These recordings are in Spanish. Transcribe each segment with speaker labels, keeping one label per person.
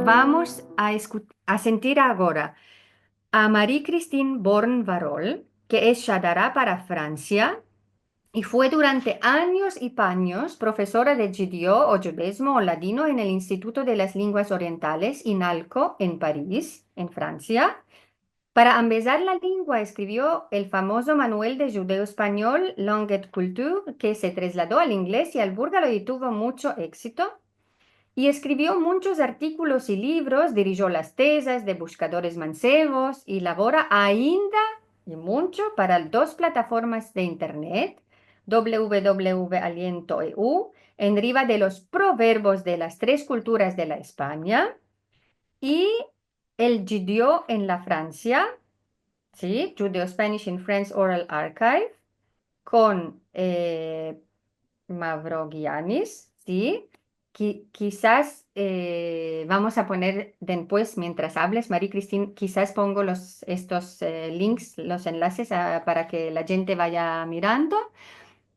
Speaker 1: vamos a sentir ahora a Marie-Christine Born-Varol, que es Shadara para Francia y fue durante años y años profesora de Judeo o Judaísmo o Ladino en el Instituto de las Lenguas Orientales, INALCO, en París, en Francia. Para empezar la lengua, escribió el famoso manual de judeo-español Langue et Culture, que se trasladó al inglés y al búlgaro y tuvo mucho éxito. Y escribió muchos artículos y libros, dirigió las tesis de buscadores mancebos y labora ainda y mucho para dos plataformas de internet, www.aliento.eu, en riva de los proverbios de las tres culturas de la España y el Judeo en la Francia, ¿sí? Judeo-Spanish in French Oral Archive, con Mavrogiannis, ¿sí? Quizás vamos a poner después, mientras hables, María Cristina, quizás pongo estos links, los enlaces para que la gente vaya mirando.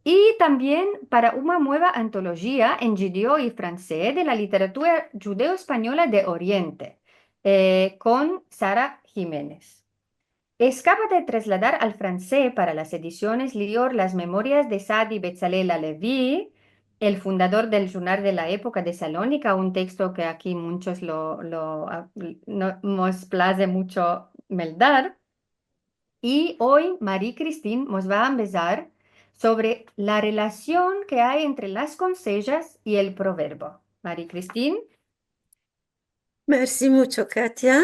Speaker 1: Y también para una nueva antología en judío y francés de la literatura judeo-española de Oriente, con Sara Jiménez. Es capaz de trasladar al francés para las ediciones Lior las memorias de Sadi Betzalel Alevi, el fundador del Journal de la época de Salónica, un texto que aquí muchos nos place mucho meldar. Y hoy Marie-Christine nos va a empezar sobre la relación que hay entre las consejas y el proverbio. Marie-Christine.
Speaker 2: Merci mucho, Katia.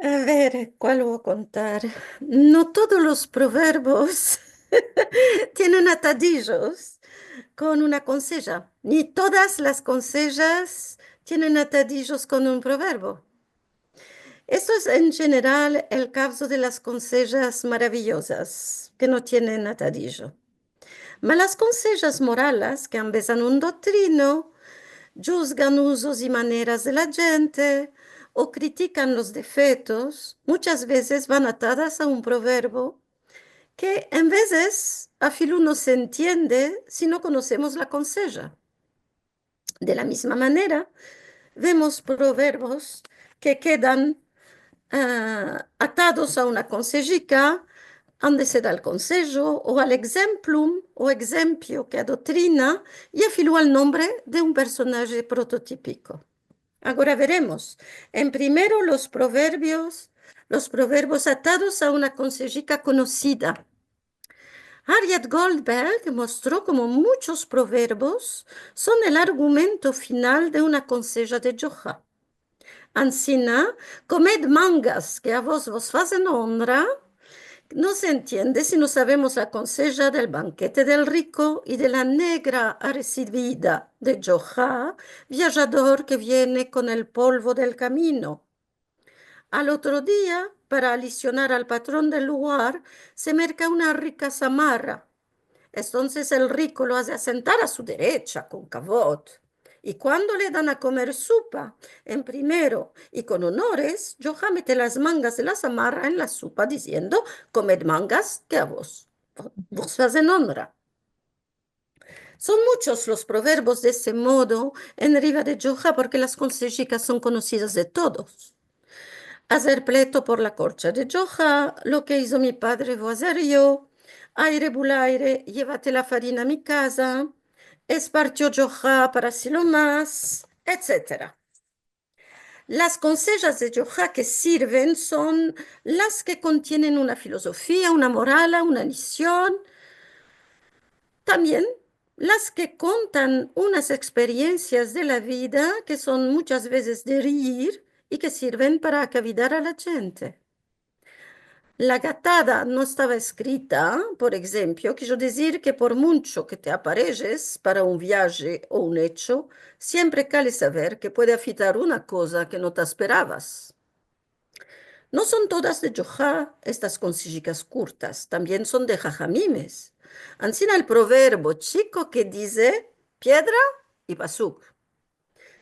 Speaker 2: A ver, ¿cuál voy a contar? No todos los proverbios tienen atadillos con una conseja, ni todas las consejas tienen atadillos con un proverbio. Esto es en general el caso de las consejas maravillosas, que no tienen atadillo. Mas las consejas morales, que empiezan un doctrino, juzgan usos y maneras de la gente o critican los defectos, muchas veces van atadas a un proverbio que en veces a filo no se entiende si no conocemos la conseja. De la misma manera, vemos proverbios que quedan atados a una consejica donde se da el consejo o al exemplum o exempio que adoctrina y afiló al nombre de un personaje prototípico. Ahora veremos. En primero, los proverbios atados a una consejica conocida. Harriet Goldberg mostró como muchos proverbios son el argumento final de una conseja de Joja. Ancina, comed mangas que a vos hacen honra, no se entiende si no sabemos la conseja del banquete del rico y de la negra recibida de Joja, viajador que viene con el polvo del camino. Al otro día, para alicionar al patrón del lugar, se merca una rica zamarra. Entonces el rico lo hace sentar a su derecha con cabot. Y cuando le dan a comer sopa, en primero y con honores, Joja mete las mangas de la zamarra en la sopa diciendo, comed mangas que a vos hacen honra. Son muchos los proverbios de ese modo en riva de Joja porque las consejicas son conocidas de todos. Hacer pleito por la corcha de Joja, lo que hizo mi padre voy a hacer yo. Aire bulaire, llévate la farina a mi casa. Esparció Joja para si lo más, etcétera. Las consejas de Joja que sirven son las que contienen una filosofía, una moral, una misión. También las que contan unas experiencias de la vida que son muchas veces de reír y que sirven para acavidar a la gente. La gatada no estaba escrita, por ejemplo, quiero decir que por mucho que te aparejes para un viaje o un hecho, siempre cale saber que puede afitar una cosa que no te esperabas. No son todas de Joja estas consígicas curtas, también son de Jajamimes. Ansina el proverbio chico que dice piedra y pasuk.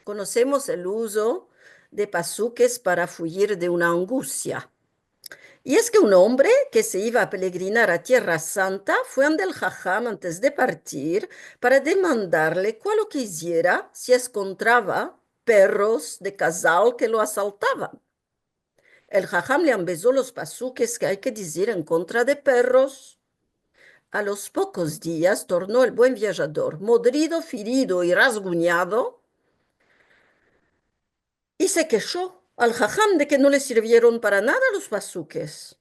Speaker 2: Conocemos el uso de pasuques para fugir de una angustia. Y es que un hombre que se iba a peregrinar a Tierra Santa fue ante el Jajam antes de partir para demandarle cuál lo que hiciera si encontraba perros de casal que lo asaltaban. El jajam le empezó los pasuques que hay que decir en contra de perros. A los pocos días tornó el buen viajador, modrido, ferido y rasguñado, y se quejó al jajam de que no le sirvieron para nada los pasuques.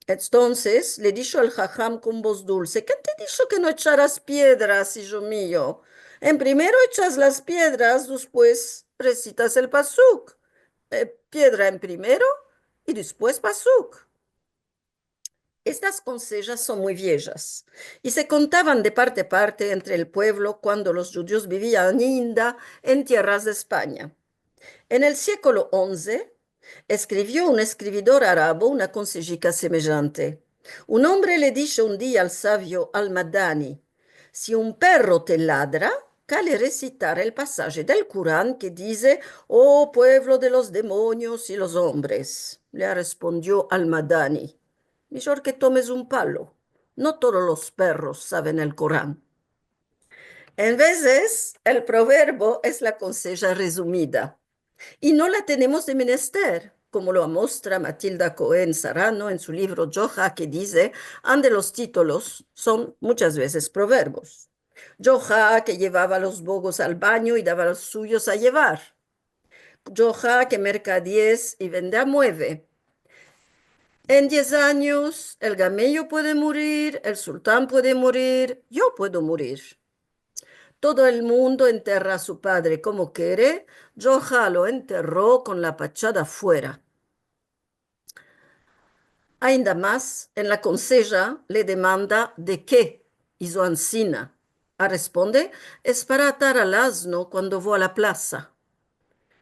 Speaker 2: Entonces le dijo el jajam con voz dulce: ¿Quién te dijo que no echaras piedras, hijo mío? En primero echas las piedras, después recitas el pasuk. Piedra en primero y después pasuk. Estas consejas son muy viejas y se contaban de parte a parte entre el pueblo cuando los judíos vivían en India, en tierras de España. En el siglo XI escribió un escribidor árabe una consejica semejante. Un hombre le dijo un día al sabio Al-Madani: si un perro te ladra, cale recitar el pasaje del Corán que dice: oh pueblo de los demonios y los hombres. Le respondió Al-Madani: mejor que tomes un palo. No todos los perros saben el Corán. En veces, el proverbio es la conseja resumida y no la tenemos de menester, como lo muestra Matilda Cohen Sarano en su libro Yoja, que dice, ande los títulos son muchas veces proverbios. Yoja, que llevaba los bogos al baño y daba los suyos a llevar. Yoja, que mercadies y vende a mueve. En 10 años, el gamello puede morir, el sultán puede morir, yo puedo morir. Todo el mundo enterra a su padre como quiere. Joja lo enterró con la pachada fuera. Ainda más, en la conseja le demanda de qué hizo Ancina. A responde, es para atar al asno cuando voy a la plaza.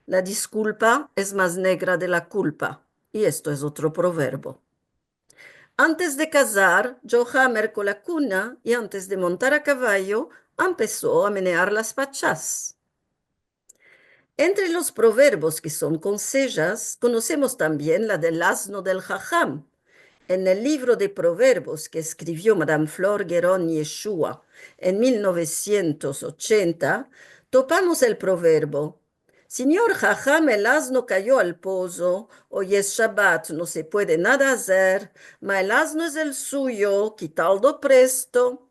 Speaker 2: La disculpa es más negra de la culpa. Y esto es otro proverbio. Antes de casar, Joja mercó la cuna y antes de montar a caballo, empezó a menear las pachas. Entre los proverbios que son consejas, conocemos también la del asno del jajam. En el libro de proverbios que escribió Madame Flor Gueron Yeshua en 1980, topamos el proverbio: Señor jajam, el asno cayó al pozo, hoy es Shabbat, no se puede nada hacer, mas el asno es el suyo, quitaldo presto.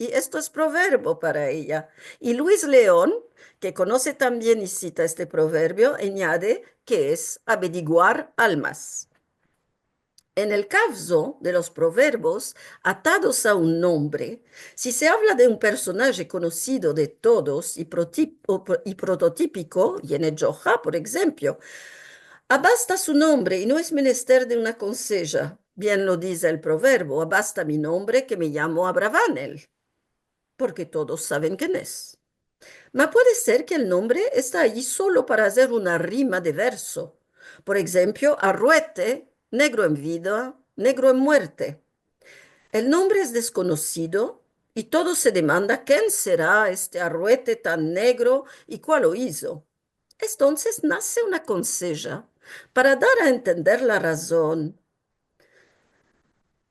Speaker 2: Y esto es proverbio para ella. Y Luis León, que conoce también y cita este proverbio, añade que es averiguar almas. En el caso de los proverbios atados a un nombre, si se habla de un personaje conocido de todos y prototípico, viene Joja, por ejemplo, abasta su nombre y no es menester de una conseja. Bien lo dice el proverbio: abasta mi nombre que me llamo Abravanel, porque todos saben quién es. Ma puede ser que el nombre está allí solo para hacer una rima de verso. Por ejemplo, Arruete, negro en vida, negro en muerte. El nombre es desconocido y todo se demanda quién será este Arruete tan negro y cuál lo hizo. Entonces nace una conseja para dar a entender la razón.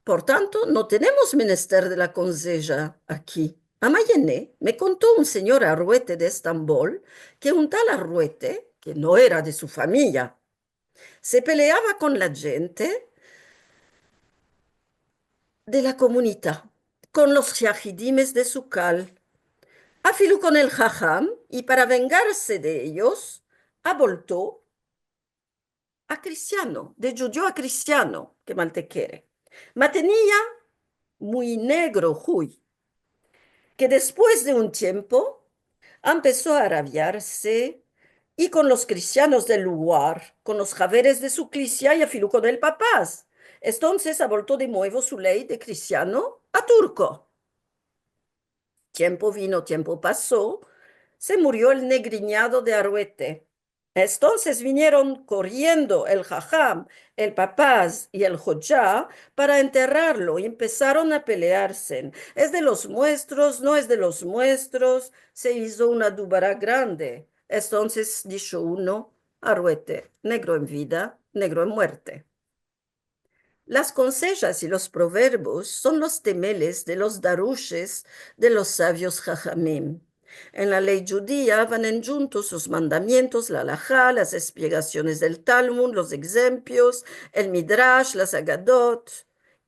Speaker 2: Por tanto, no tenemos menester de la conseja aquí. A Mayené me contó un señor Arruete de Estambul que un tal Arruete, que no era de su familia, se peleaba con la gente de la comunidad, con los yajidimes de su cal. Afiló con el jajam y para vengarse de ellos, aboltó a cristiano, de judío a cristiano, que mal te quiere. Ma tenía muy negro, huy, que después de un tiempo empezó a rabiarse y con los cristianos del lugar, con los javeres de su iglesia y afiló con el papás. Entonces aboltó de nuevo su ley de cristiano a turco. Tiempo vino, tiempo pasó, se murió el negriñado de Arruete. Entonces vinieron corriendo el jajam, el papás y el joyá para enterrarlo y empezaron a pelearse. ¿Es de los nuestros? ¿No es de los nuestros? Se hizo una dúbara grande. Entonces dijo uno: Arruete, negro en vida, negro en muerte. Las consejas y los proverbios son los temeles de los darushes de los sabios jajamim. En la ley judía van juntos los mandamientos, la halajá, las explicaciones del Talmud, los ejemplos, el Midrash, las Agadot.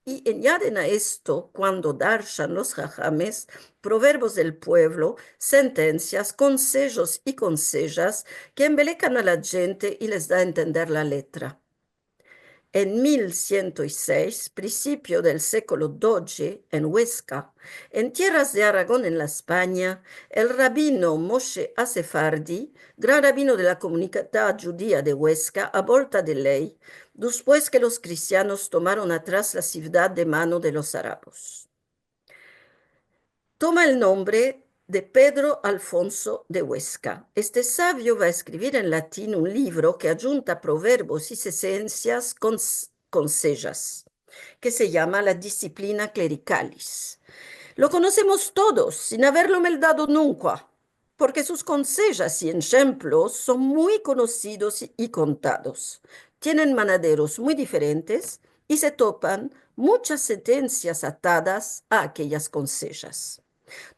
Speaker 2: Y añaden a esto, cuando darshan los jajames, proverbios del pueblo, sentencias, consejos y consejas que embelecan a la gente y les da a entender la letra. En 1106, principio del século XII, en Huesca, en tierras de Aragón, en la España, el rabino Moshe Asefardi, gran rabino de la comunidad judía de Huesca, a volta de ley, después que los cristianos tomaron atrás la ciudad de mano de los árabes. Toma el nombre de Pedro Alfonso de Huesca. Este sabio va a escribir en latín un libro que adjunta proverbios y sentencias consejas, que se llama La Disciplina Clericalis. Lo conocemos todos sin haberlo meldado nunca, porque sus consejas y ejemplos son muy conocidos y contados. Tienen manaderos muy diferentes y se topan muchas sentencias atadas a aquellas consejas.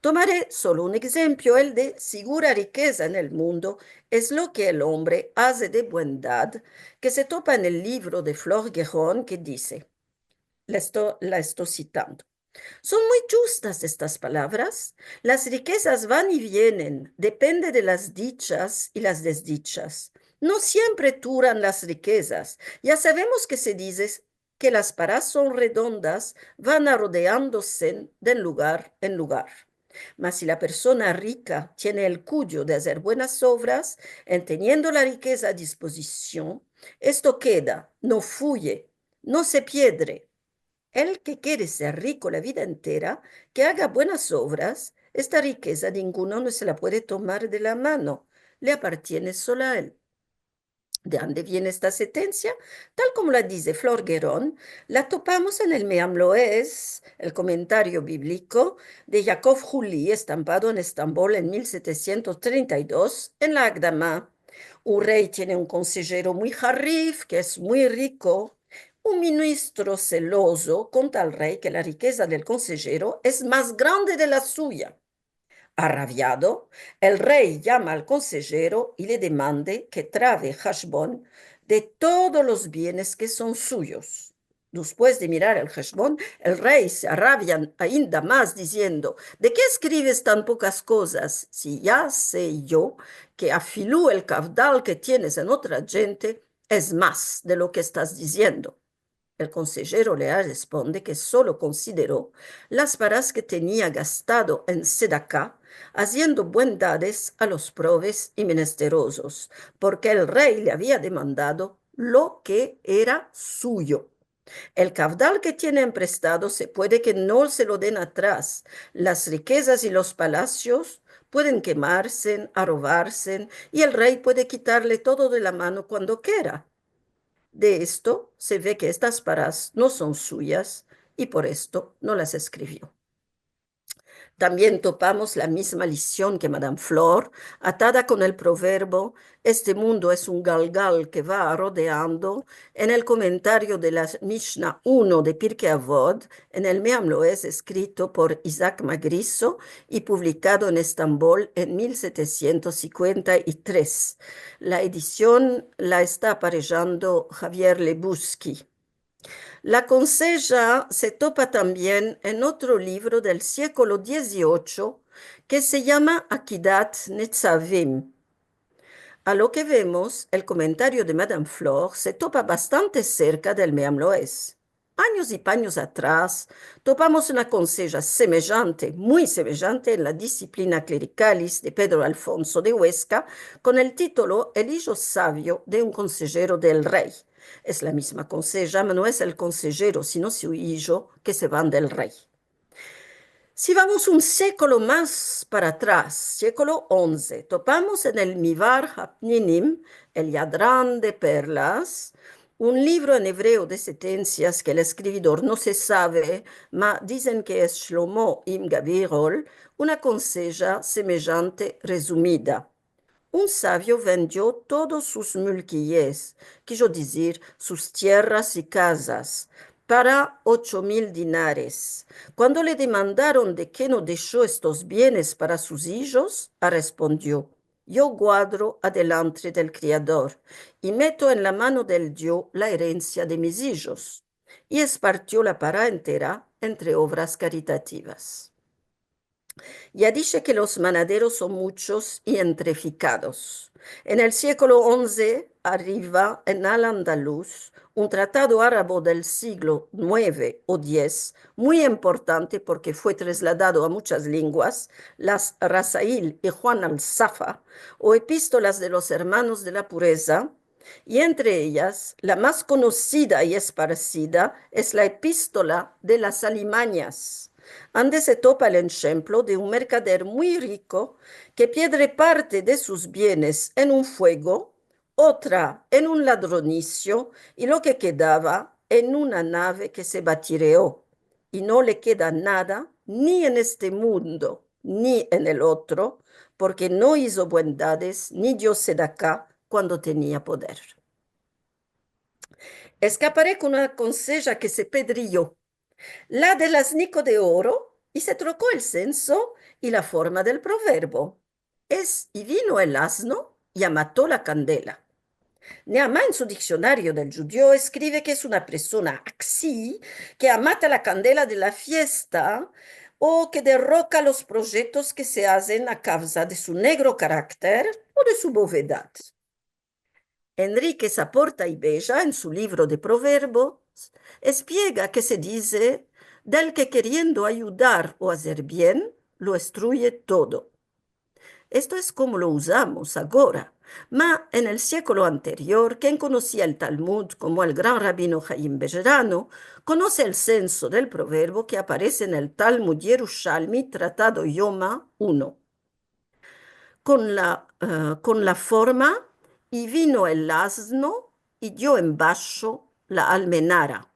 Speaker 2: Tomaré solo un ejemplo, el de segura riqueza en el mundo es lo que el hombre hace de bondad, que se topa en el libro de Flor Guerón, que dice, la estoy citando. Son muy justas estas palabras. Las riquezas van y vienen, depende de las dichas y las desdichas. No siempre duran las riquezas. Ya sabemos que se dice que las paras son redondas, van rodeándose de lugar en lugar. Mas si la persona rica tiene el cuyo de hacer buenas obras, en teniendo la riqueza a disposición, esto queda, no fluye, no se pierde. El que quiere ser rico la vida entera, que haga buenas obras, esta riqueza ninguno no se la puede tomar de la mano, le appartiene solo a él. ¿De dónde viene esta sentencia? Tal como la dice Flor Guerón, la topamos en el Meam Loez, el comentario bíblico de Jacob Juli, estampado en Estambul en 1732, en la Agdama. Un rey tiene un consejero muy jarif, que es muy rico. Un ministro celoso conta al rey que la riqueza del consejero es más grande de la suya. Arrabiado, el rey llama al consejero y le demande que trabe hashbón de todos los bienes que son suyos. Después de mirar el hashbón, el rey se arrabia ainda más diciendo, ¿de qué escribes tan pocas cosas si ya sé yo que afilú el caudal que tienes en otra gente es más de lo que estás diciendo? El consejero le responde que solo consideró las varas que tenía gastado en sedacá, haciendo bondades a los pobres y menesterosos, porque el rey le había demandado lo que era suyo. El caudal que tiene emprestado se puede que no se lo den atrás. Las riquezas y los palacios pueden quemarse, robarse, y el rey puede quitarle todo de la mano cuando quiera. De esto se ve que estas paras no son suyas y por esto no las escribió. También topamos la misma lición que Madame Flor, atada con el proverbio, este mundo es un galgal que va rodeando, en el comentario de la Mishnah 1 de Pirkei Avot, en el Meam Loez, escrito por Isaac Magrisso y publicado en Estambul en 1753. La edición la está aparejando Javier Lebusky. La conseja se topa también en otro libro del siglo XVIII que se llama Akidat Netzavim. A lo que vemos, el comentario de Madame Flor se topa bastante cerca del Meam Loez. Años y años atrás, topamos una conseja semejante, muy semejante en la Disciplina Clericalis de Pedro Alfonso de Huesca, con el título El hijo sabio de un consejero del rey. Es la misma conseja, pero no es el consejero, sino su hijo que se van del rey. Si vamos un século más para atrás, século XI, topamos en el Mivar Hapninim, el Yadrán de Perlas, un libro en hebreo de sentencias que el escribidor no se sabe, mas dicen que es Shlomo Im Gabirol, una conseja semejante resumida. Un sabio vendió todos sus mulquilles, quiso decir sus tierras y casas, para 8.000 dinares. Cuando le demandaron de qué no dejó estos bienes para sus hijos, respondió, yo guardo adelante del Criador y meto en la mano del Dios la herencia de mis hijos. Y espartió la para entera entre obras caritativas. Ya dije que los manaderos son muchos y entreficados. En el siglo XI arriba en Al-Andalus un tratado árabe del siglo IX o X, muy importante porque fue trasladado a muchas lenguas, las Rasail y Juan al-Safa, o epístolas de los hermanos de la pureza, y entre ellas la más conocida y esparcida es la epístola de las Alimañas. Ande se topa el ejemplo de un mercader muy rico que pierde parte de sus bienes en un fuego, otra en un ladronicio y lo que quedaba en una nave que se batireó. Y no le queda nada ni en este mundo ni en el otro, porque no hizo bondades ni dio sedacá cuando tenía poder. Escaparé con una conseja que se pedrió la del asnico de oro, y se trocó el censo y la forma del proverbio. Y vino el asno y amató la candela. Neamá en su diccionario del judío escribe que es una persona así que amata la candela de la fiesta o que derroca los proyectos que se hacen a causa de su negro carácter o de su bovedad. Enrique Saporta y Bella, en su libro de proverbios, explica que se dice del que queriendo ayudar o hacer bien, lo destruye todo. Esto es como lo usamos ahora, mas en el siglo anterior, quien conocía el Talmud como el gran rabino Jaim Bejerano, conoce el censo del proverbio que aparece en el Talmud Yerushalmi, Tratado Yoma 1 con la forma, y vino el asno y dio en vaso la almenara.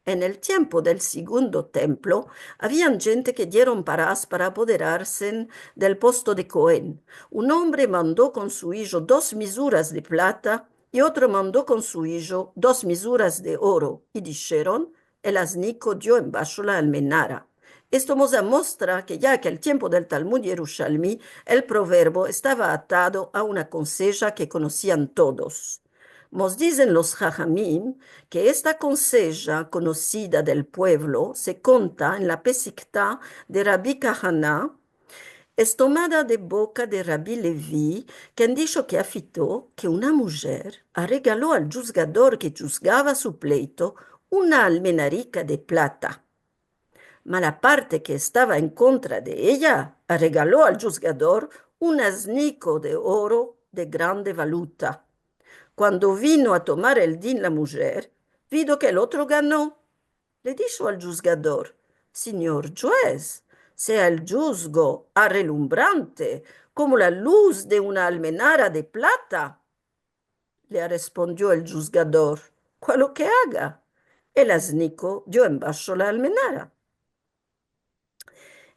Speaker 2: En el tiempo del segundo templo, habían gente que dieron paras para apoderarse del posto de Cohen. Un hombre mandó con su hijo 2 misuras de plata y otro mandó con su hijo 2 misuras de oro. Y dijeron, el asnico dio en vaso la almenara. Esto nos muestra que ya que el tiempo del Talmud Yerushalmi, el proverbio estaba atado a una conseja que conocían todos. Nos dicen los Jajamim que esta conseja conocida del pueblo se conta en la Pesikta de Rabbi Kahana, es tomada de boca de Rabbi Levi, quien dijo que afitó que una mujer regaló al juzgador que juzgaba su pleito una almenarica de plata. Ma la parte que estaba en contra de ella regaló al juzgador un asnico de oro de grande valuta. Cuando vino a tomar el din la mujer, vido que el otro ganó. Le dijo al juzgador, Señor juez, sea el juzgo relumbrante como la luz de una almenara de plata. Le respondió el juzgador, ¿cuál lo que haga? El asnico dio en vaso la almenara.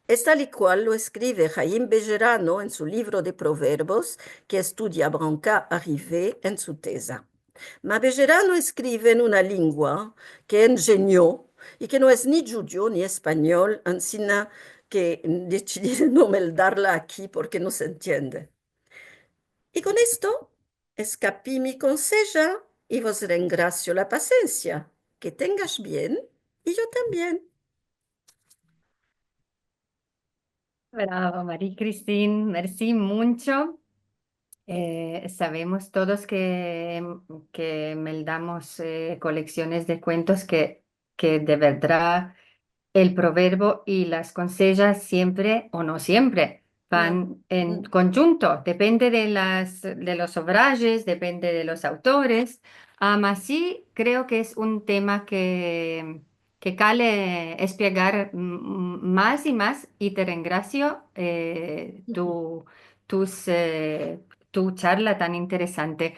Speaker 2: Es tal y cual lo escribe Jaime Bejerano en su libro de proverbios que estudia Branca Arrivé en su tesa. Ma Bejerano escribe en una lengua que ingenió y que no es ni judío ni español, ansina que decidí no meldarla aquí porque no se entiende. Y con esto escapí mi conseja y vos rengracio la paciencia. Que tengas bien y yo también.
Speaker 1: Bravo, María Cristín, merci mucho. Sabemos todos que meldamos colecciones de cuentos que de verdad el proverbio y las consejas siempre o no siempre
Speaker 2: No.
Speaker 1: van en conjunto, depende de los obrajes, depende de los autores. Aún así, creo que es un tema que cale espiegar más y más y te ringracio tus, tu charla tan interesante.